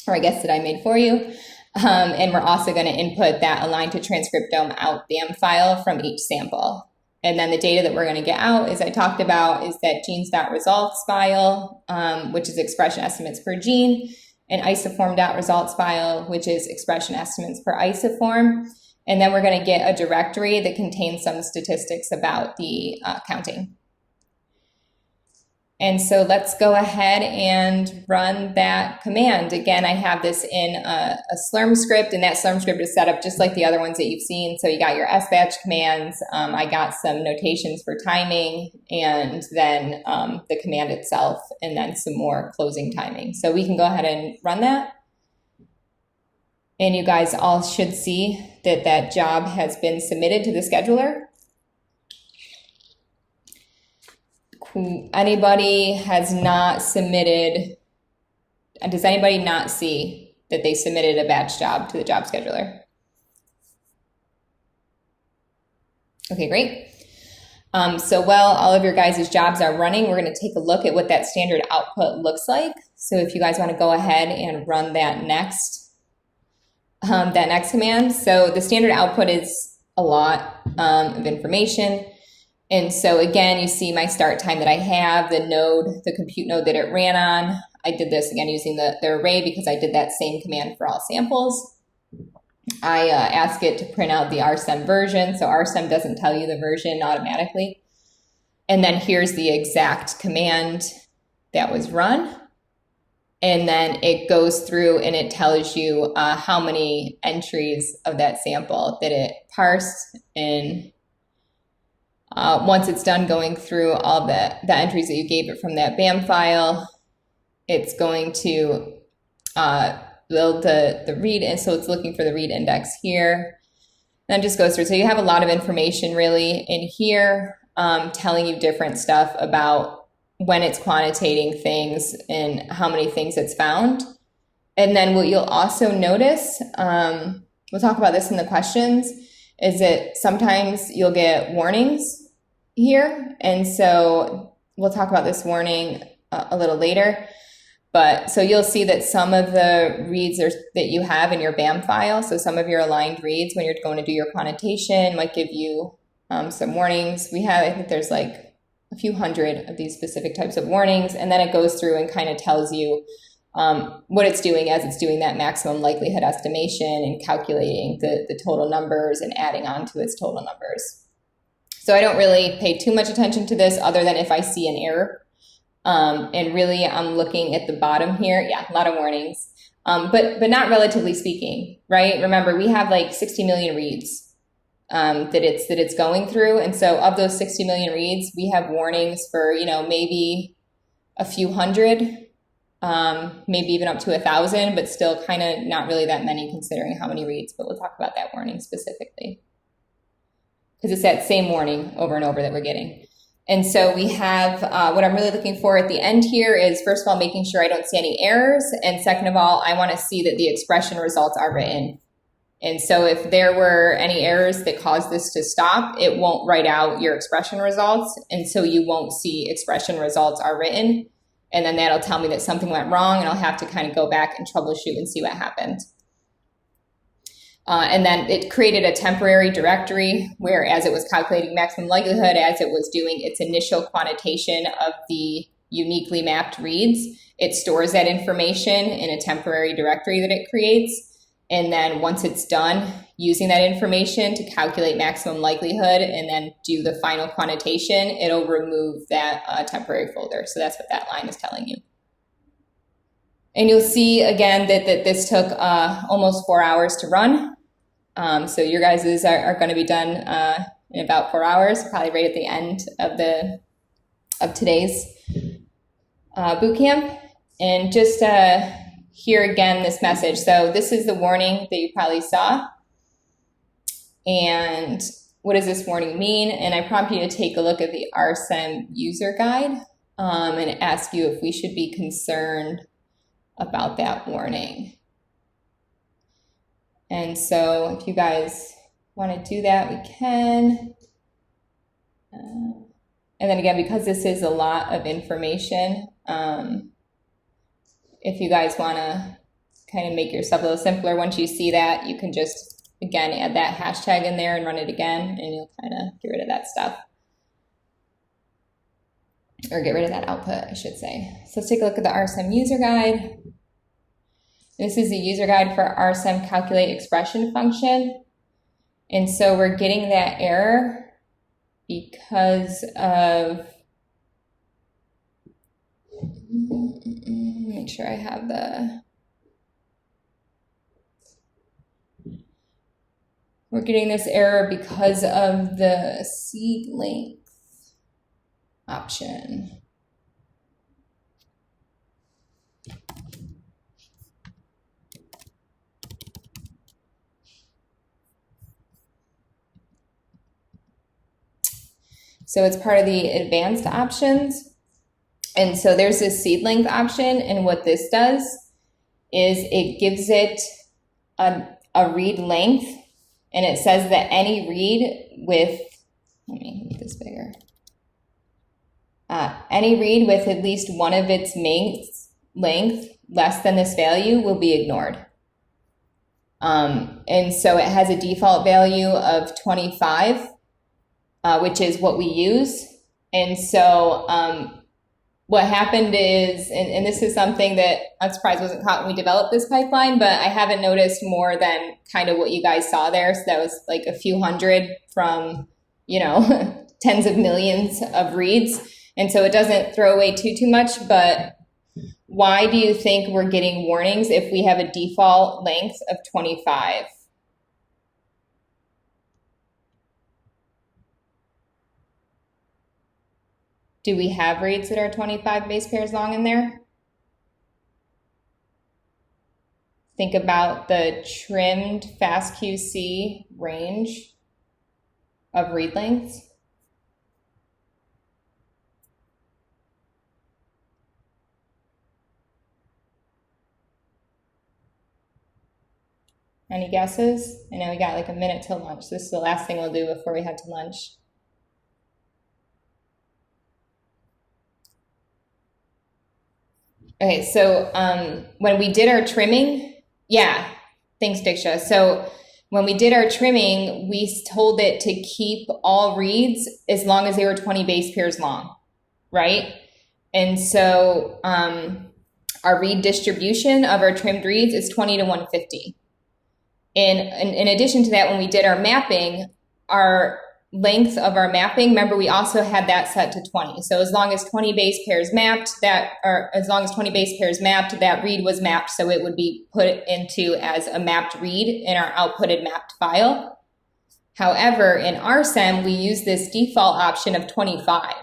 or I guess that I made for you. And we're also going to input that align to transcriptome out BAM file from each sample. And then the data that we're going to get out, as I talked about, is that genes.results file, which is expression estimates per gene, and isoform.results file, which is expression estimates per isoform. And then we're going to get a directory that contains some statistics about the counting. And so let's go ahead and run that command. Again, I have this in a Slurm script, and that Slurm script is set up just like the other ones that you've seen. So you got your sbatch commands, I got some notations for timing, and then the command itself, and then some more closing timing. So we can go ahead and run that. And you guys all should see that that job has been submitted to the scheduler. Anybody has not submitted, does anybody not see that they submitted a batch job to the job scheduler? Okay, great. So while all of your guys' jobs are running, we're going to take a look at what that standard output looks like. So if you guys want to go ahead and run that next command. So the standard output is a lot of information. And so again, you see my start time that I have, the node, the compute node that it ran on. I did this again using the array because I did that same command for all samples. I ask it to print out the Rsm version. So Rsm doesn't tell you the version automatically. And then here's the exact command that was run. And then it goes through and it tells you how many entries of that sample that it parsed. And once it's done going through all the entries that you gave it from that BAM file, it's going to build the read, and so it's looking for the read index here. Then just goes through. So you have a lot of information really in here telling you different stuff about when it's quantitating things and how many things it's found. And then what you'll also notice, we'll talk about this in the questions, is that sometimes you'll get warnings here. And so we'll talk about this warning a little later. But so you'll see that some of the reads that you have in your BAM file, so some of your aligned reads when you're going to do your quantitation might give you some warnings. We have, I think there's like a few hundred of these specific types of warnings. And then it goes through and kind of tells you what it's doing as it's doing that maximum likelihood estimation and calculating the total numbers and adding on to its total numbers. So I don't really pay too much attention to this other than if I see an error. And really I'm looking at the bottom here. Yeah, a lot of warnings, but not relatively speaking, right? Remember, we have like 60 million reads that it's going through. And so of those 60 million reads, we have warnings for, maybe a few hundred, maybe even up to 1,000, but still kind of not really that many considering how many reads, but we'll talk about that warning specifically. Because it's that same warning over and over that we're getting. And so we have, what I'm really looking for at the end here is, first of all, making sure I don't see any errors. And second of all, I want to see that the expression results are written. And so if there were any errors that caused this to stop, it won't write out your expression results. And so you won't see expression results are written. And then that'll tell me that something went wrong, and I'll have to kind of go back and troubleshoot and see what happened. And then it created a temporary directory where, as it was calculating maximum likelihood, as it was doing its initial quantitation of the uniquely mapped reads, it stores that information in a temporary directory that it creates. And then once it's done, using that information to calculate maximum likelihood and then do the final quantitation, it'll remove that temporary folder. So that's what that line is telling you. And you'll see again that this took almost 4 hours to run. So your guys' are going to be done in about 4 hours, probably right at the end of today's boot camp. And just here again, this message. So this is the warning that you probably saw. And what does this warning mean? And I prompt you to take a look at the Rsm User guide and ask you if we should be concerned about that warning. And so if you guys want to do that, we can. And then again, because this is a lot of information, if you guys want to kind of make yourself a little simpler, once you see that, you can just, again, add that hashtag in there and run it again, and you'll kind of get rid of that stuff. Or get rid of that output, I should say. So let's take a look at the Rsm User guide. This is the user guide for Rsm calculate expression function. And so we're getting that error because of, make sure I have we're getting this error because of the seed length option. So it's part of the advanced options. And so there's this seed length option, and what this does is it gives it a read length, and it says that any read with, let me make this bigger, any read with at least one of its mates length less than this value will be ignored. And so it has a default value of 25, which is what we use. And so what happened is, and this is something that I'm surprised wasn't caught when we developed this pipeline, but I haven't noticed more than kind of what you guys saw there. So that was like a few hundred from, tens of millions of reads. And so it doesn't throw away too much, but why do you think we're getting warnings if we have a default length of 25? Do we have reads that are 25 base pairs long in there? Think about the trimmed FastQC range of read lengths. Any guesses? I know we got like a minute till lunch. This is the last thing we'll do before we head to lunch. Okay, so when we did our trimming, thanks, Diksha. So when we did our trimming, we told it to keep all reads as long as they were 20 base pairs long, right? And so our read distribution of our trimmed reads is 20 to 150. And in addition to that, when we did our mapping, our length of our mapping, remember we also had that set to 20. So as long as 20 base pairs mapped, that read was mapped, so it would be put into as a mapped read in our outputted mapped file. However, in Rsm, we use this default option of 25.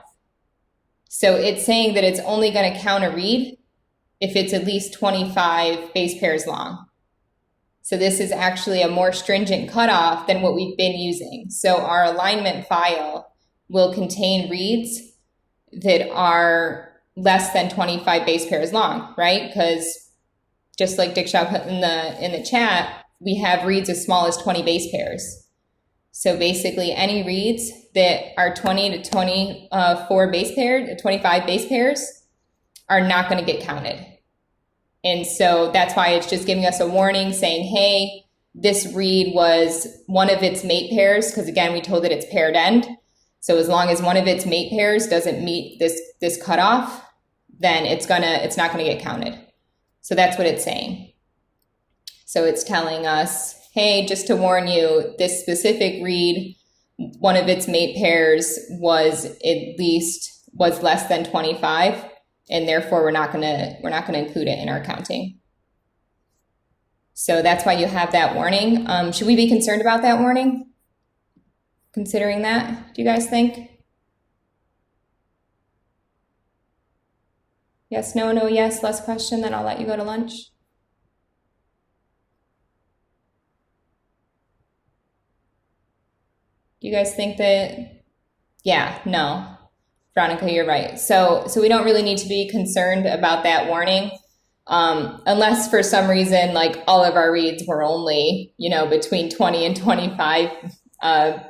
So it's saying that it's only going to count a read if it's at least 25 base pairs long. So this is actually a more stringent cutoff than what we've been using. So our alignment file will contain reads that are less than 25 base pairs long, right? Because just like Diksha put in the chat, we have reads as small as 20 base pairs. So basically any reads that are 20 to 24 base pairs, 25 base pairs are not going to get counted. And so that's why it's just giving us a warning saying, hey, this read was one of its mate pairs, because again, we told it it's paired end. So as long as one of its mate pairs doesn't meet this cutoff, then it's not gonna get counted. So that's what it's saying. So it's telling us, hey, just to warn you, this specific read, one of its mate pairs was less than 25, and therefore we're not gonna include it in our counting. So that's why you have that warning. Should we be concerned about that warning? Considering that, do you guys think? Yes, no, no, yes, last question, then I'll let you go to lunch. Do you guys think that, yeah, no. Veronica, you're right. So we don't really need to be concerned about that warning, unless for some reason, like all of our reads were only, between 20 and 25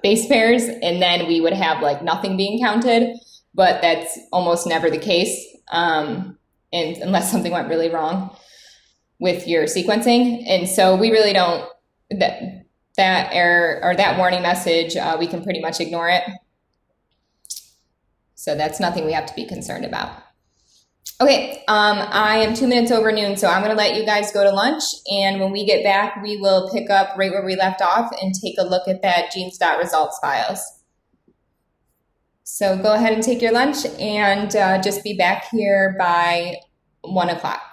base pairs, and then we would have like nothing being counted, but that's almost never the case, and unless something went really wrong with your sequencing. And so we really don't, that error or that warning message, we can pretty much ignore it. So that's nothing we have to be concerned about. Okay, I am 2 minutes over noon, so I'm going to let you guys go to lunch. And when we get back, we will pick up right where we left off and take a look at that genes.results files. So go ahead and take your lunch and just be back here by 1 o'clock.